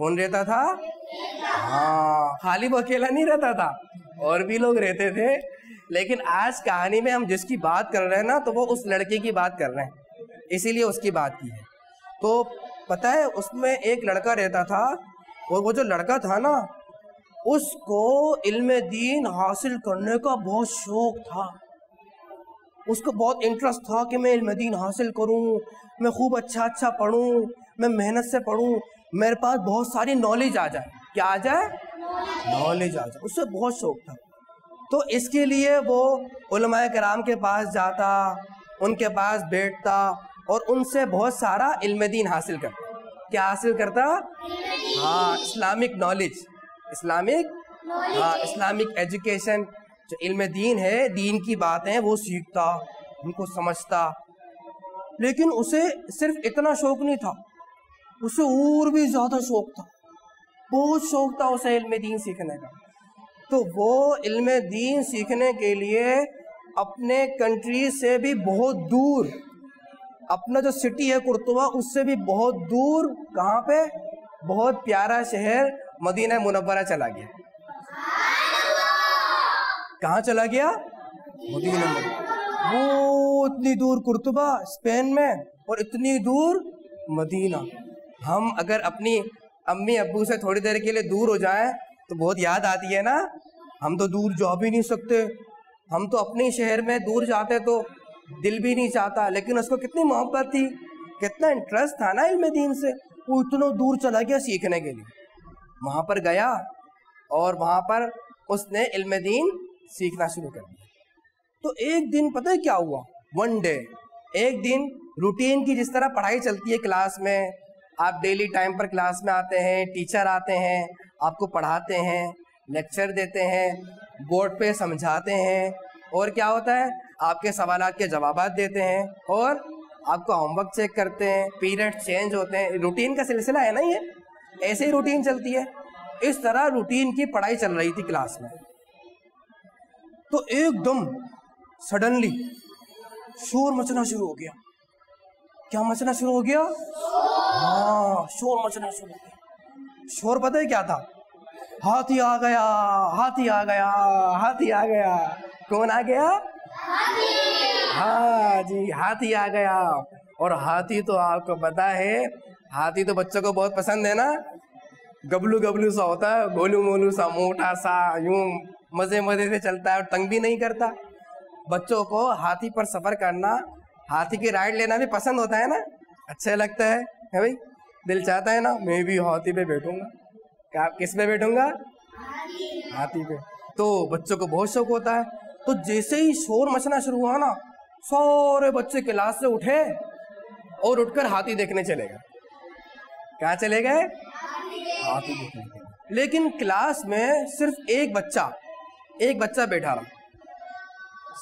کون رہتا تھا؟ ہاں، خالی وہ اکیلا نہیں رہتا تھا، اور بھی لوگ رہتے تھے. لیکن آج کہانی میں ہم جس کی بات کر رہے ہیں نا تو وہ اس لڑکے کی بات کر رہے ہیں، اسی لیے اس کی بات کی ہے. تو پتہ ہے اس میں ایک لڑکا رہتا تھا، اور وہ جو لڑکا تھا نا اس کو علم دین حاصل کرنے کا بہت شوق تھا. اس کو بہت انٹرسٹ تھا کہ میں علم دین حاصل کروں، میں خوب اچھا پڑھوں، میں محنت سے پڑھوں، میرے پاس بہت ساری نالج آ جائے. کیا آ جائے؟ نالج آ جائے. اس سے بہت شوق تھا. تو اس کے لیے وہ علماء کرام کے پاس جاتا، ان کے پاس بیٹھتا اور ان سے بہت سارا علم دین حاصل کرتا. کیا حاصل کرتا؟ ہاں، اسلامک نالج، اسلامک ایجوکیشن. جو علم دین ہے، دین کی باتیں وہ سیکھتا، ان کو سمجھتا. لیکن اسے صرف اتنا شوق نہیں تھا، اسے اور بھی زیادہ شوق تھا، بہت شوق تھا اسے علم دین سیکھنے کا. تو وہ علم دین سیکھنے کے لیے اپنے کنٹری سے بھی بہت دور، اپنا جو سٹی ہے قرطبہ اس سے بھی بہت دور، کہاں پہ؟ بہت پیارا شہر مدینہ منورہ چلا گیا. کہاں چلا گیا؟ مدینہ منورہ. وہ اتنی دور قرطبہ اسپین میں، اور اتنی دور مدینہ. ہم اگر اپنی امی ابو سے تھوڑی دیر کے لیے دور ہو جائیں تو بہت یاد آتی ہے نا. ہم تو دور جا بھی نہیں سکتے، ہم تو اپنے شہر میں دور جاتے تو دل بھی نہیں چاہتا. لیکن اس کو کتنی محبت تھی، کتنا انٹرسٹ تھا نا علم دین سے، وہ اتنا دور چلا گیا سیکھنے کے لیے. وہاں پر گیا اور وہاں پر اس نے علم دین سیکھنا شروع کر دیا. تو ایک دن پتہ ہے کیا ہوا؟ ون ڈے، ایک دن روٹین کی جس طرح پڑھائی چلتی ہے کلاس میں، آپ ڈیلی ٹائم پر کلاس میں آتے ہیں، ٹیچر آتے ہیں، آپ کو پڑھاتے ہیں، لیکچر دیتے ہیں، بورڈ پہ سمجھاتے ہیں، اور کیا ہوتا ہے آپ کے سوالات کے جوابات دیتے ہیں، اور آپ کو ہوم ورک چیک کرتے ہیں، پیریڈ چینج ہوتے ہیں. روٹین کا سلسلہ ہے نا، یہ ایسے ہی روٹین چلتی ہے. اس طرح روٹین کی پڑھائی چل رہی تھی کلاس میں. تو ایک دم سڈنلی شور مچنا شروع ہو گیا. کیا مچنا شروع ہو گیا؟ ہاں، شور مچنا شروع ہو گیا. شور پتہ ہے کیا تھا؟ ہاتھی آ گیا، ہاتھی آ گیا، ہاتھی آ گیا. کون آ گیا؟ ہاں جی، ہاتھی آ گیا. اور ہاتھی تو آپ کو پتا ہے، ہاتھی تو بچوں کو بہت پسند ہے نا. گبلو سا ہوتا ہے، گولو مولو سا، موٹا سا، یوں مزے سے چلتا ہے اور تنگ بھی نہیں کرتا. بچوں کو ہاتھی پر سفر کرنا، ہاتھی کی رائڈ لینا بھی پسند ہوتا ہے نا، اچھا لگتا ہے بھائی. دل چاہتا ہے نا میں بھی ہاتھی پہ بیٹھوں گا. کس پہ بیٹھوں گا؟ ہاتھی پہ. تو بچوں کو بہت شوق ہوتا ہے. تو جیسے ہی شور مچنا شروع ہوا نا، سارے بچے کلاس سے اٹھے اور اٹھ کر ہاتھی دیکھنے چلے گئے. کہاں چلے گئے؟ ہاتھی دیکھنے کے لیے. لیکن کلاس میں صرف ایک بچہ بیٹھا رہا.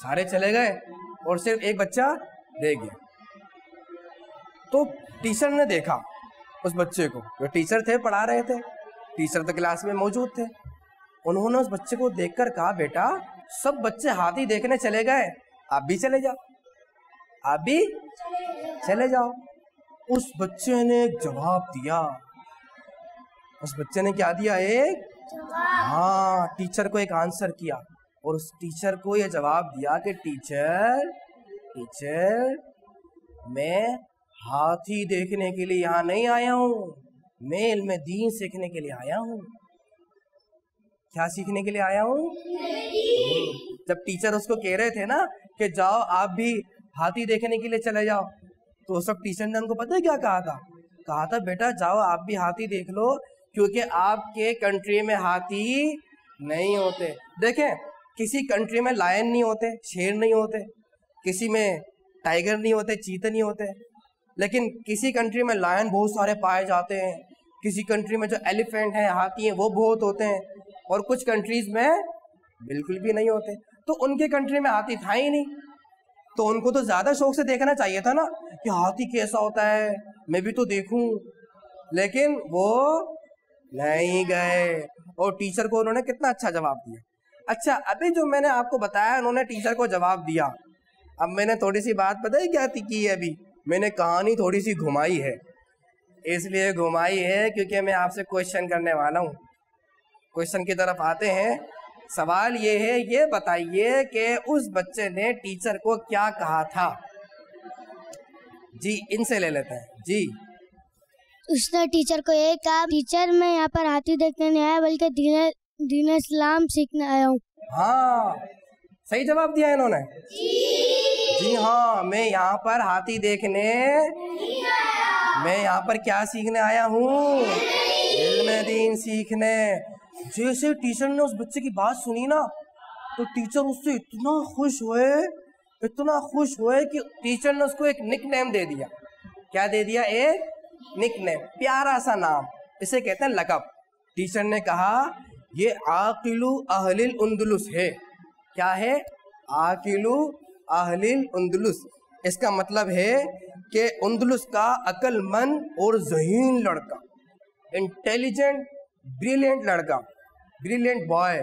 سارے چلے گئے اور صرف ایک بچہ رہ گیا. تو ٹیچر نے دیکھا اس بچے کو، جو ٹیچر تھے پڑھا رہے تھے، ٹیچر تو کلاس میں موجود تھے. انہوں نے اس بچے کو دیکھ کر کہا، بیٹا سب بچے ہاتھی دیکھنے چلے گئے، آپ بھی چلے جاؤ، آپ بھی چلے جاؤ. اس بچے نے جواب دیا. اس بچے نے کیا دیا؟ ایک ہاں، ٹیچر کو ایک آنسر کیا. اور اس ٹیچر کو یہ جواب دیا کہ ٹیچر میں ہاتھی دیکھنے کے لیے یہاں نہیں آیا ہوں، میں علم دین سیکھنے کے لیے آیا ہوں. کیا سیکھنے کے لیے آیا ہوں؟ جب ٹیچر اس کو کہہ رہے تھے نا کہ جاؤ آپ بھی ہاتھی دیکھنے کے لیے چلے جاؤ، تو اس وقت ٹیچر نے ان کو پتہ ہے کیا کہا تھا؟ بیٹا جاؤ آپ بھی ہاتھی دیکھ لو، کیونکہ آپ کے کنٹری میں ہاتھی نہیں ہوتے. دیکھیں، کسی کنٹری میں لائن نہیں ہوتے، شیر نہیں ہوتے، کسی میں ٹائیگر نہیں ہوتے، چیتے نہیں ہوتے. لیکن کسی کنٹری میں لائن بہت سارے پائے جاتے ہیں، کسی کنٹری میں جو ایلیفینٹ ہیں، ہاتھی ہیں، وہ بہت ہوتے ہیں، اور کچھ کنٹریز میں بالکل بھی نہیں ہوتے. تو ان کے کنٹری میں ہاتھی تھا ہی نہیں. تو ان کو تو زیادہ شوق سے دیکھنا چاہیے تھا نا کہ ہاتھی کیسا ہوتا ہے، میں بھی تو دیکھوں. لیکن وہ نہیں گئے. اور ٹیچر کو انہوں نے کتنا اچھا جواب دیا. اچھا، ابھی جو میں نے آپ کو بتایا انہوں نے ٹیچر کو جواب دیا. اب میں نے تھوڑی سی بات پتہ ہے کیا کی ہے؟ ابھی میں نے کہانی تھوڑی سی گھمائی ہے. اس لیے گھمائی ہے کیونکہ میں آپ سے کوشچن کرنے والا ہوں. کوشچن کی طرف آتے ہیں. سوال یہ ہے, یہ بتائیے کہ اس بچے نے ٹیچر کو کیا کہا تھا؟ جی ان سے لے لیتے ہیں. جی اس نے ٹیچر کو یہ کہا, ٹیچر میں یہاں پر ہاتھی دیکھنے نہیں آیا بلکہ دین اسلام سیکھنے آیا ہوں. ہاں صحیح جواب دیا انہوں نے. جی ہاں, میں یہاں پر ہاتھی دیکھنے, میں یہاں پر کیا سیکھنے آیا ہوں؟ علم دین سیکھنے. جیسے ٹیچر نے اس بچے کی بات سنی نا تو ٹیچر اس سے اتنا خوش ہوئے کہ ٹیچر نے اس کو ایک نک نیم دے دیا. کیا دے دیا؟ ایک نک نیم, پیارا سا نام, اسے کہتے ہیں لقب. ٹیچر نے کہا یہ عاقل اہل الاندلس ہے. کیا ہے؟ عاقل اہل الاندلس. اس کا مطلب ہے کہ اندلس کا عقل مند اور ذہین لڑکا, انٹیلیجنٹ بریلینٹ لڑکا, بریلینٹ بوائے,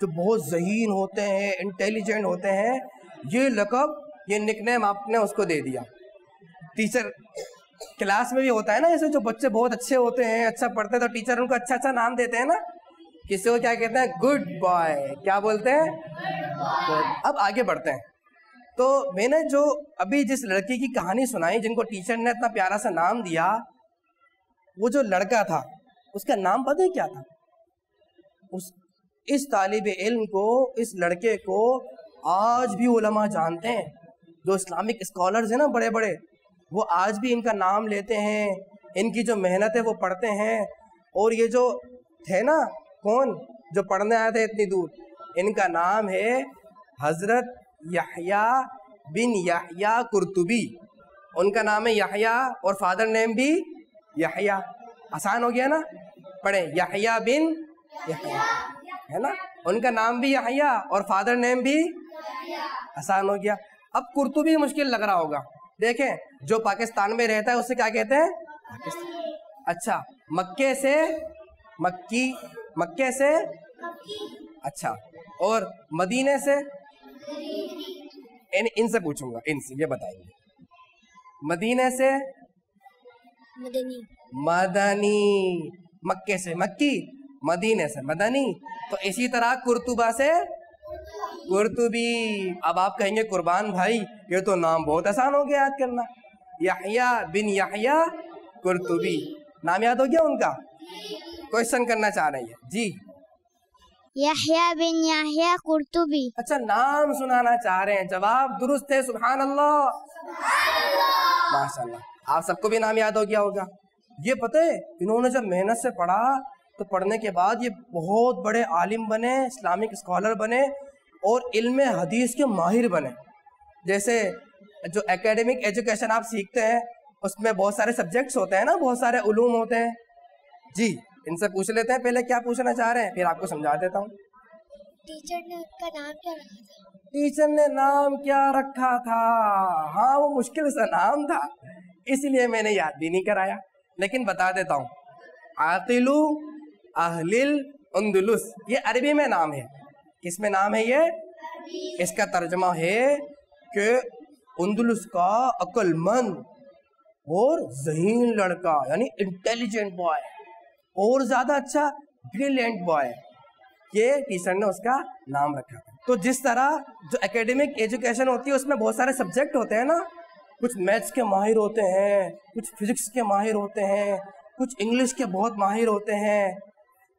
جو بہت ذہین ہوتے ہیں, انٹیلیجنٹ ہوتے ہیں. یہ لقب, یہ نک نیم آپ نے اس کو دے دیا. ٹیچر کلاس میں بھی ہوتا ہے نا, ایسے جو بچے بہت اچھے ہوتے ہیں, اچھا پڑھتے ہیں, تو ٹیچر ان کو اچھا نام دیتے ہیں نا. کسی کو کیا کہتے ہیں؟ Good boy. کیا بولتے ہیں؟ اب آگے بڑھتے ہیں. تو میں نے جو ابھی جس لڑکی کی کہانی سنائی, جن کو ٹیچر نے اتنا پیارا سا نام دیا, وہ جو لڑکا تھا اس کا نام پتہ ہے کیا تھا؟ اس طالب علم کو, اس لڑکے کو آج بھی علماء جانتے ہیں. جو اسلامک اسکالرز ہیں نا بڑے بڑے, وہ آج بھی ان کا نام لیتے ہیں. ان کی جو محنت ہے وہ پڑھتے ہیں. اور یہ جو تھے نا, کون جو پڑھنے آئے تھے اتنی دور, ان کا نام ہے حضرت یحییٰ بن یحییٰ قرطبی. ان کا نام ہے یحییٰ اور فادر نیم بھی یحییٰ. آسان ہو گیا نا, پڑھیں یحییٰ بن یحییٰ, ہے نا. ان کا نام بھی یحییٰ اور فادر نیم بھی, آسان ہو گیا. اب قرطبی مشکل لگ رہا ہوگا. دیکھیں جو پاکستان میں رہتا ہے اسے کیا کہتے ہیں؟ پاکستان. اچھا, مکے سے مکی, مکے سے اچھا, اور مدینے سے, ان سے پوچھوں گا, ان سے یہ بتائیں گے. مدینے سے مدنی, مدنی. مکے سے مکی, مدینے سے مدنی. تو اسی طرح قرطبہ سے قرطبی. اب آپ کہیں گے قربان بھائی یہ تو نام بہت آسان ہو گیا یاد کرنا. یحییٰ بن یحییٰ قرطبی, نام یاد ہو گیا ان کا. کوشچن کرنا چاہ رہے ہیں. جی یحییٰ بن یحییٰ قرطبی. اچھا, نام سنانا چاہ رہے ہیں. جواب درست ہے, سبحان اللہ, ماشاء اللہ. آپ سب کو بھی نام یاد ہو گیا ہوگا. یہ پتہ ہے انہوں نے جب محنت سے پڑھا تو پڑھنے کے بعد یہ بہت بڑے عالم بنے, اسلامک اسکالر بنے اور علم حدیث کے ماہر بنے. جیسے جو اکیڈمک ایجوکیشن آپ سیکھتے ہیں اس میں بہت سارے سبجیکٹس ہوتے ہیں نا, بہت سارے علوم ہوتے ہیں. جی ان سے پوچھ لیتے ہیں پہلے کیا پوچھنا چاہ رہے ہیں, پھر آپ کو سمجھا دیتا ہوں. ٹیچر نے ان کا نام کیا رکھا تھا؟ ٹیچر نے نام کیا رکھا تھا؟ ہاں وہ مشکل سا نام تھا, اس لیے میں نے یاد بھی نہیں کرایا, لیکن بتا دیتا ہوں. عاقل اہل الاندلس, یہ عربی میں نام ہے. کس میں نام ہے یہ؟ اس کا ترجمہ ہے کہ اندلس کا عقل مند اور ذہین لڑکا, یعنی انٹیلیجنٹ بوائے, اور زیادہ اچھا بریلینٹ بوائے. یہ ٹیچر نے اس کا نام رکھا. تو جس طرح جو اکیڈمک ایجوکیشن ہوتی ہے اس میں بہت سارے سبجیکٹ ہوتے ہیں نا, کچھ میتھس کے ماہر ہوتے ہیں, کچھ فزکس کے ماہر ہوتے ہیں, کچھ انگلش کے بہت ماہر ہوتے ہیں,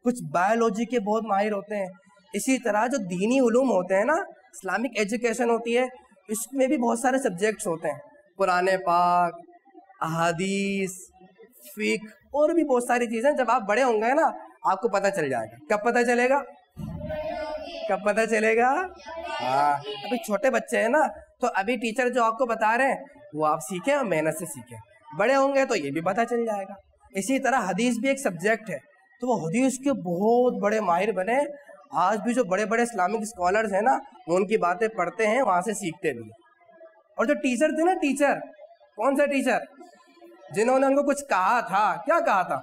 کچھ بایولوجی کے بہت ماہر ہوتے ہیں. اسی طرح جو دینی علوم ہوتے ہیں نا, اسلامک ایجوکیشن ہوتی ہے, اس میں بھی بہت سارے سبجیکٹس ہوتے ہیں. قرآن پاک, احادیث, فقہ, اور بھی بہت ساری چیزیں. جب آپ بڑے ہوں گے نا آپ کو پتہ چل جائے گا. کب پتہ چلے گا؟ کب پتہ چلے گا؟ ہاں ابھی چھوٹے بچے ہیں نا, تو ابھی ٹیچر جو آپ کو بتا رہے ہیں وہ آپ سیکھیں اور محنت سے سیکھیں. بڑے ہوں گے تو یہ بھی پتہ چل جائے گا. اسی طرح حدیث بھی ایک سبجیکٹ ہے, تو وہ حدیث کے بہت بڑے ماہر بنے. آج بھی جو بڑے بڑے اسلامک اسکالرز ہیں نا وہ ان کی باتیں پڑھتے ہیں, وہاں سے سیکھتے بھی. اور جو ٹیچر تھے نا, ٹیچر کون سے ٹیچر جنہوں نے ان کو کچھ کہا تھا, کیا کہا تھا؟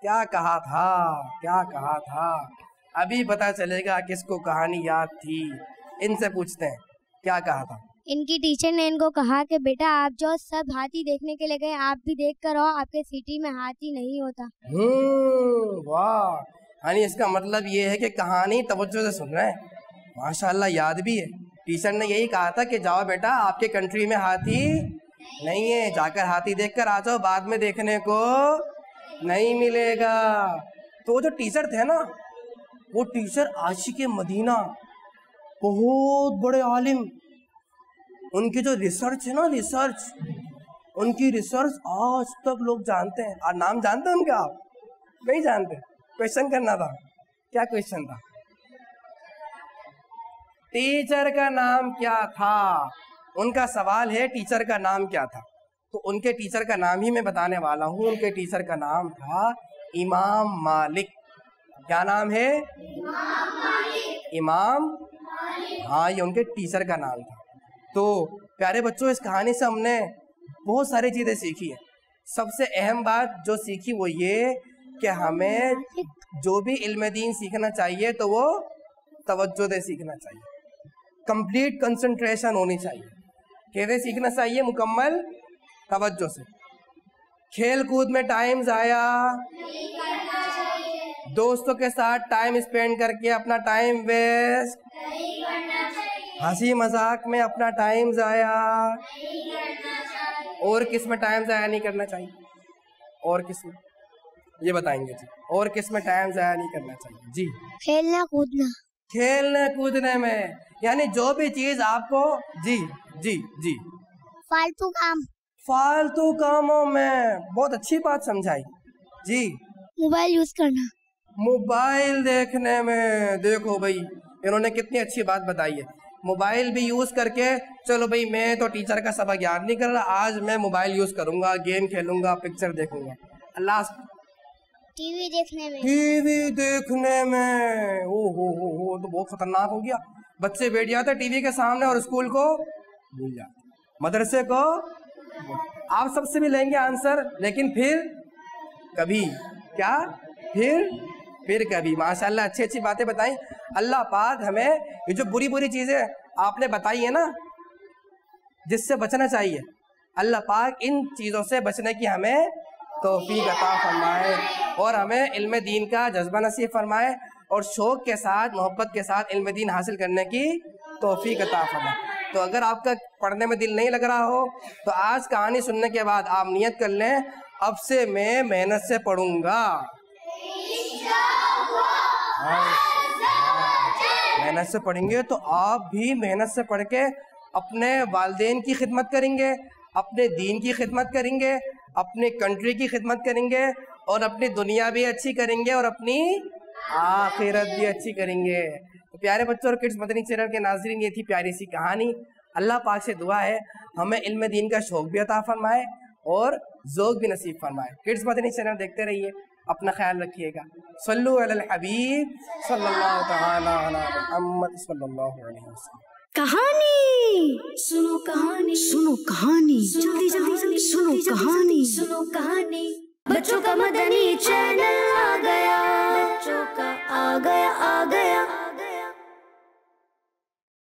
کیا کہا تھا؟ کیا کہا تھا؟ ابھی پتہ چلے گا کس کو کہانی یاد تھی. ان سے پوچھتے ہیں کیا کہا تھا. ان کی ٹیچر نے ان کو کہا کہ بیٹا آپ جو سب ہاتھی دیکھنے کے لیے گئے آپ بھی دیکھ کر آؤ, آپ کے سٹی میں ہاتھی نہیں ہوتا. واہ, یعنی اس کا مطلب یہ ہے کہ کہانی توجہ سے سن رہے ہیں, ماشاءاللہ یاد بھی ہے. ٹیچر نے یہی کہا تھا کہ جاؤ بیٹا آپ کے کنٹری میں ہاتھی نہیں ہے, جا کر ہاتھی دیکھ کر آ جاؤ, بعد میں دیکھنے کو نہیں ملے گا. تو وہ جو ٹیچر تھے نا, وہ ٹیچر عاشق مدینہ, بہت بڑے عالم, ان کی جو ریسرچ ہے نا, ریسرچ, ان کی ریسرچ آج تک لوگ جانتے ہیں. اور نام جانتے ہیں ان کا؟ آپ نہیں جانتے؟ کویشچن کرنا تھا. کیا کویشچن تھا؟ ٹیچر کا نام کیا تھا؟ ان کا سوال ہے ٹیچر کا نام کیا تھا. تو ان کے ٹیچر کا نام ہی میں بتانے والا ہوں. ان کے ٹیچر کا نام تھا امام مالک. کیا نام ہے؟ امام. ہاں, یہ ان کے ٹیچر کا نام تھا. تو پیارے بچوں, اس کہانی سے ہم نے بہت ساری چیزیں سیکھی ہیں. سب سے اہم بات جو سیکھی وہ یہ کہ ہمیں جو بھی علم دین سیکھنا چاہیے تو وہ توجہ دے سیکھنا چاہیے, کمپلیٹ کنسنٹریشن ہونی چاہیے. کیسے سیکھنا چاہیے؟ مکمل توجہ سے. کھیل کود میں ٹائم ضائع, دوستوں کے ساتھ ٹائم اسپینڈ کر کے اپنا ٹائم ویسٹ, ہنسی مذاق میں اپنا ٹائم ضائع, اور کس میں ٹائم ضائع نہیں کرنا چاہیے؟ اور کس میں؟ یہ بتائیں گے جی. اور کس میں ٹائم ضائع نہیں کرنا چاہیے؟ جی, کھیلنا کودنا. کھیلنے کودنے میں, یعنی جو بھی چیز آپ کو جی جی جی فالتو کام, فالتو کاموں میں. بہت اچھی بات سمجھائی جی. موبائل یوز کرنا, موبائل دیکھنے میں. دیکھو بھائی انہوں نے کتنی اچھی بات بتائی ہے. موبائل بھی یوز کر کے چلو بھائی میں تو ٹیچر کا سبق یاد نہیں کر رہا, آج میں موبائل یوز کروں گا, گیم کھیلوں گا, پکچر دیکھوں گا. اللہ, ٹی وی دیکھنے میں, ٹی وی دیکھنے میں. او تو بہت خطرناک ہو گیا. بچے بیٹھ جاتے ٹی وی کے سامنے اور اسکول کو بھول جاتے, مدرسے کو. آپ سب سے بھی لیں گے آنسر, لیکن پھر کبھی کیا, پھر کبھی. ماشاءاللہ اچھی اچھی باتیں بتائیں. اللہ پاک ہمیں یہ جو بری بری چیزیں آپ نے بتائی ہیں نا جس سے بچنا چاہیے, اللہ پاک ان چیزوں سے بچنے کی ہمیں توفیق عطا فرمائے, اور ہمیں علم دین کا جذبہ نصیب فرمائے, اور شوق کے ساتھ محبت کے ساتھ علم دین حاصل کرنے کی توفیق عطا فرمائے. تو اگر آپ کا پڑھنے میں دل نہیں لگ رہا ہو تو آج کہانی سننے کے بعد آپ نیت کر لیں, اب سے میں محنت سے پڑھوں گا. محنت سے پڑھیں گے تو آپ بھی محنت سے پڑھ کے اپنے والدین کی خدمت کریں گے, اپنے دین کی خدمت کریں گے, اپنی کنٹری کی خدمت کریں گے, اور اپنی دنیا بھی اچھی کریں گے, اور اپنی آخرت بھی اچھی کریں گے. تو پیارے بچوں اور کڈس مدنی چینل کے ناظرین, یہ تھی پیاری سی کہانی. اللہ پاک سے دعا ہے ہمیں علم دین کا شوق بھی عطا فرمائے اور ذوق بھی نصیب فرمائے. کڈس مدنی چینل دیکھتے رہیے, اپنا خیال رکھیے گا. صلو علی الحبیب صلی اللہ تعالی علی محمد صلی اللہ علیہ وسلم. کہانی سنو, کہانی سنو, کہانی جلدی جلدی سنو, کہانی سنو, کہانی. بچوں کا مدنی چینل آ گیا, بچوں کا آ گیا.